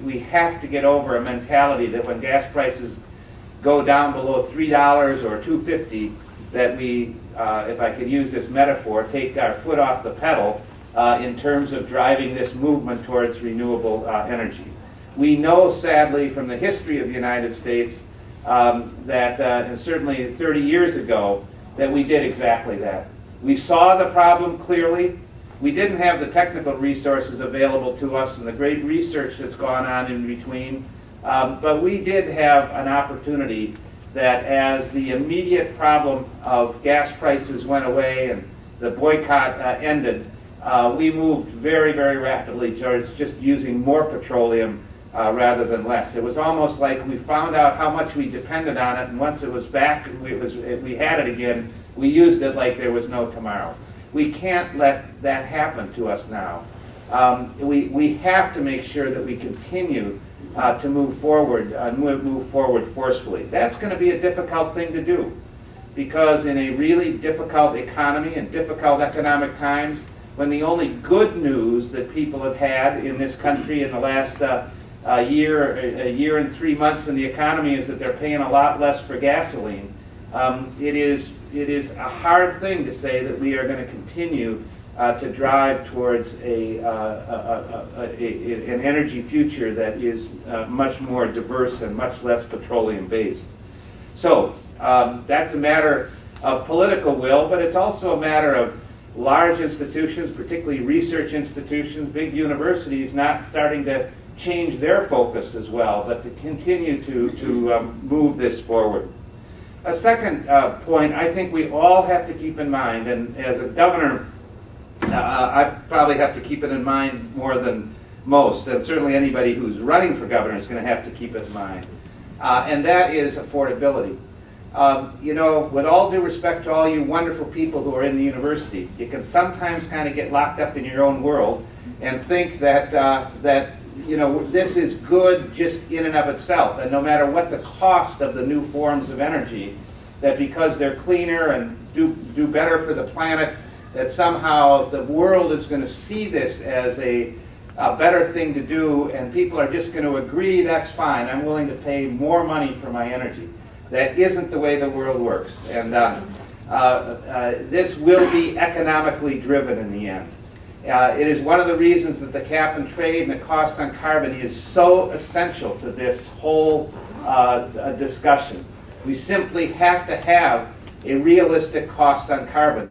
We have to get over a mentality that when gas prices go down below $3 or $2.50, that we, if I could use this metaphor, take our foot off the pedal in terms of driving this movement towards renewable energy. We know, sadly, from the history of the United States that, and certainly 30 years ago, that we did exactly that. We saw the problem clearly. We didn't have the technical resources available to us and the great research that's gone on in between, but we did have an opportunity that as the immediate problem of gas prices went away and the boycott ended, we moved very, very rapidly towards just using more petroleum rather than less. It was almost like we found out how much we depended on it, and once it was back, we had it again, we used it like there was no tomorrow. We can't let that happen to us now. We have to make sure that we continue to move forward forcefully. That's going to be a difficult thing to do, because in a really difficult economy and difficult economic times, when the only good news that people have had in this country in the last a year and 3 months in the economy is that they're paying a lot less for gasoline, it is a hard thing to say that we are going to continue to drive towards an energy future that is much more diverse and much less petroleum based. So that's a matter of political will, but it's also a matter of large institutions, particularly research institutions, big universities, not starting to change their focus as well, but to continue to move this forward. A second point I think we all have to keep in mind, and as a governor, I probably have to keep it in mind more than most, and certainly anybody who's running for governor is going to have to keep it in mind, and that is affordability. You know, with all due respect to all you wonderful people who are in the university, you can sometimes kind of get locked up in your own world and think that you know, this is good just in and of itself, and no matter what the cost of the new forms of energy, that because they're cleaner and do better for the planet, that somehow the world is going to see this as a better thing to do, and people are just going to agree, that's fine, I'm willing to pay more money for my energy. That isn't the way the world works, and this will be economically driven in the end. It is one of the reasons that the cap and trade and the cost on carbon is so essential to this whole discussion. We simply have to have a realistic cost on carbon.